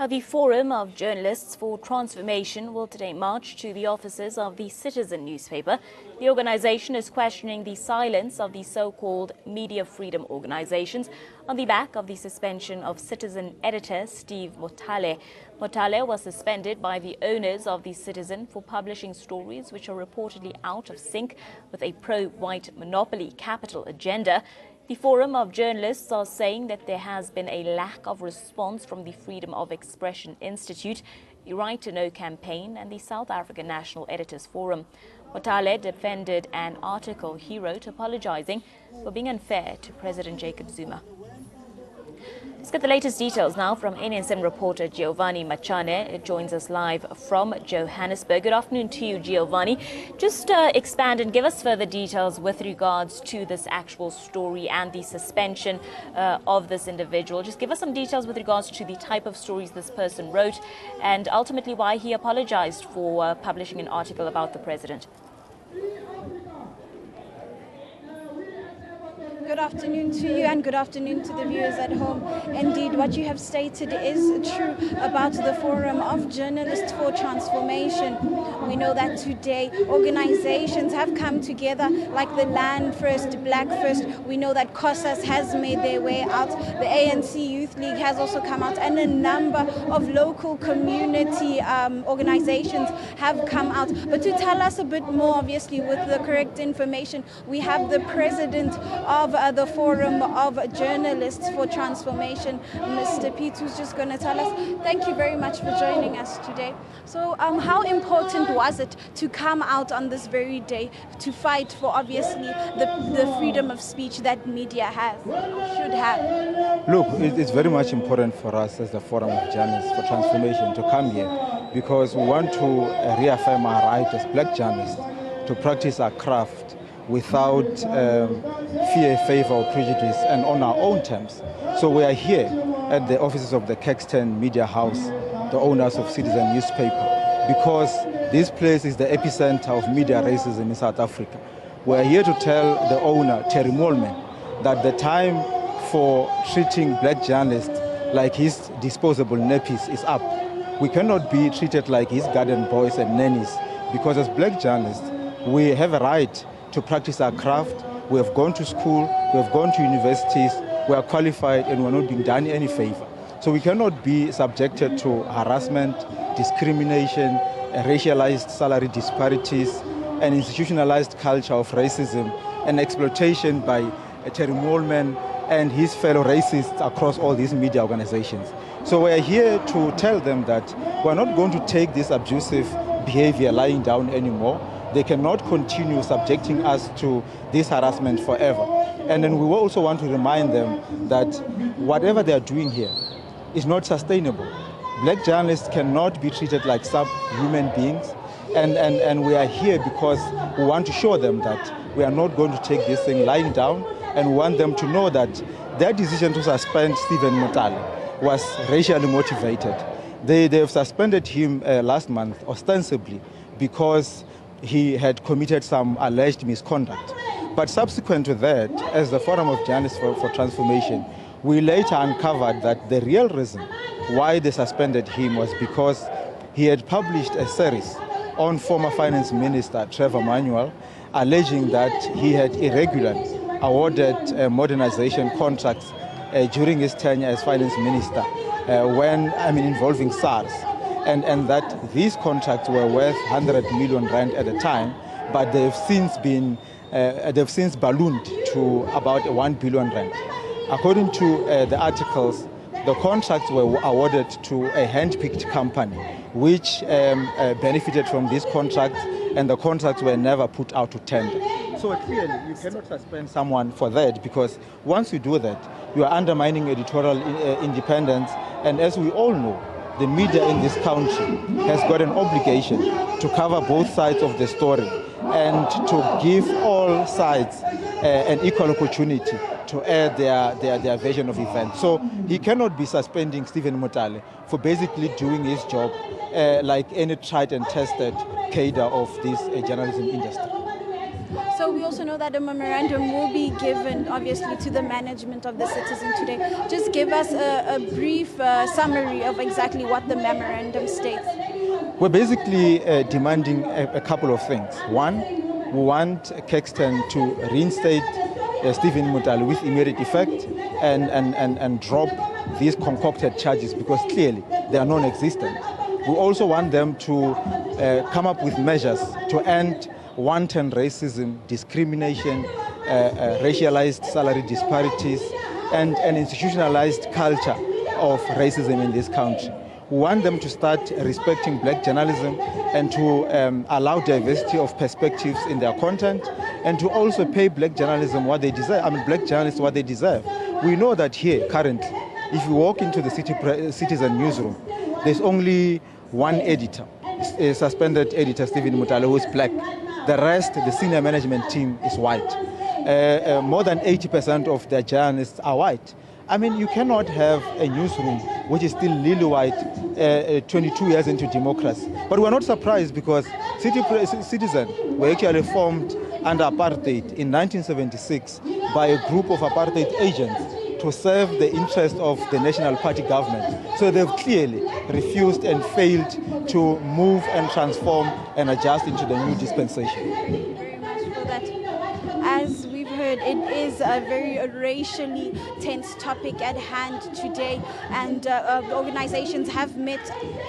The Forum of Journalists for Transformation will today march to the offices of the Citizen newspaper. The organization is questioning the silence of the so-called media freedom organizations on the back of the suspension of Citizen editor Steve Motale. Motale was suspended by the owners of the Citizen for publishing stories which are reportedly out of sync with a pro-white monopoly capital agenda. The Forum of Journalists are saying that there has been a lack of response from the Freedom of Expression Institute, the Right to Know campaign and the South African National Editors Forum. Motale defended an article he wrote apologizing for being unfair to President Jacob Zuma. Let's get the latest details now from NSM reporter Giovanni Machane. It joins us live from Johannesburg. Good afternoon to you, Giovanni. Just expand and give us further details with regards to this actual story and the suspension of this individual. Just give us some details with regards to the type of stories this person wrote and ultimately why he apologized for publishing an article about the president. Good afternoon to you and good afternoon to the viewers at home. Indeed, what you have stated is true about the Forum of Journalists for Transformation. We know that today organizations have come together like the Land First, Black First. We know that COSAS has made their way out. The ANC Youth League has also come out, and a number of local community organizations have come out. But to tell us a bit more, obviously, with the correct information, we have the president of the Forum of Journalists for Transformation, Mr. Pete, who's just going to tell us. Thank you very much for joining us today. So how important was it to come out on this very day to fight for, obviously, the freedom of speech that media has, should have? Look, it's very much important for us as the Forum of Journalists for Transformation to come here because we want to reaffirm our right as black journalists to practice our craft without fear, favor or prejudice and on our own terms. So we are here at the offices of the Caxton Media House, the owners of Citizen newspaper, because this place is the epicenter of media racism in South Africa. We are here to tell the owner, Terry Mollman, that the time for treating black journalists like his disposable nappies is up. We cannot be treated like his garden boys and nannies because as black journalists, we have a right to practice our craft. We have gone to school, we have gone to universities, we are qualified and we're not being done any favor. So we cannot be subjected to harassment, discrimination, racialized salary disparities, an institutionalized culture of racism and exploitation by Terry Mollman and his fellow racists across all these media organizations. So we're here to tell them that we're not going to take this abusive behavior lying down anymore. They cannot continue subjecting us to this harassment forever. And then we also want to remind them that whatever they are doing here is not sustainable. Black journalists cannot be treated like subhuman beings. And we are here because we want to show them that we are not going to take this thing lying down, and we want them to know that their decision to suspend Stephen Motale was racially motivated. They have suspended him last month ostensibly because he had committed some alleged misconduct. But subsequent to that, as the Forum of Journalists for Transformation, we later uncovered that the real reason why they suspended him was because he had published a series on former Finance Minister Trevor Manuel, alleging that he had irregularly awarded modernization contracts during his tenure as Finance Minister, involving SARS. And that these contracts were worth 100 million rand at the time, but they've since ballooned to about 1 billion rand. According to the articles, the contracts were awarded to a hand-picked company, which benefited from these contracts, and the contracts were never put out to tender. So clearly, you cannot suspend someone for that, because once you do that, you are undermining editorial independence, and as we all know, the media in this country has got an obligation to cover both sides of the story and to give all sides an equal opportunity to air their version of events. So he cannot be suspending Stephen Motale for basically doing his job like any tried and tested cadre of this journalism industry. So we also know that a memorandum will be given, obviously, to the management of the Citizen today. Just give us a brief summary of exactly what the memorandum states. We're basically demanding a couple of things. One, we want Caxton to reinstate Stephen Motale with immediate effect and drop these concocted charges because clearly they are non-existent. We also want them to come up with measures to end wanton racism, discrimination, racialized salary disparities, and an institutionalized culture of racism in this country. We want them to start respecting black journalism and to allow diversity of perspectives in their content and to also pay black journalism what they deserve. Black journalists what they deserve. We know that here currently, if you walk into the Citizen newsroom, there's only one editor, a suspended editor, Stephen Motale, who is black. The rest, the senior management team, is white. More than 80% of their journalists are white. You cannot have a newsroom which is still lily white 22 years into democracy. But we're not surprised because Citizen were actually formed under apartheid in 1976 by a group of apartheid agents to serve the interest of the National Party government. So they've clearly refused and failed to move and transform and adjust into the new dispensation. Thank you very much for that. As we've heard, it is a very racially tense topic at hand today, and organizations have met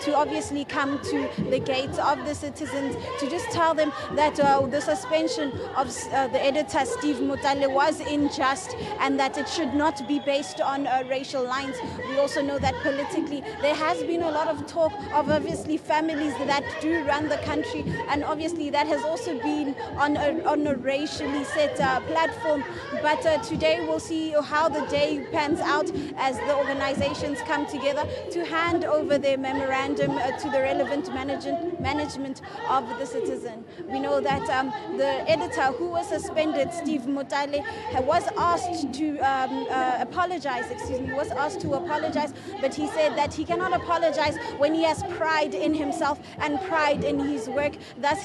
to obviously come to the gates of the Citizens to just tell them that the suspension of the editor Steve Motale was unjust and that it should not be based on racial lines. We also know that politically there has been a lot of talk of obviously families that do run the country, and obviously that has also been on a racially set platform. But today we'll see how the day pans out as the organizations come together to hand over their memorandum to the relevant management of the Citizen. We know that the editor who was suspended, Steve Motale, was asked to apologize, but he said that he cannot apologize when he has pride in himself and pride in his work. Thus,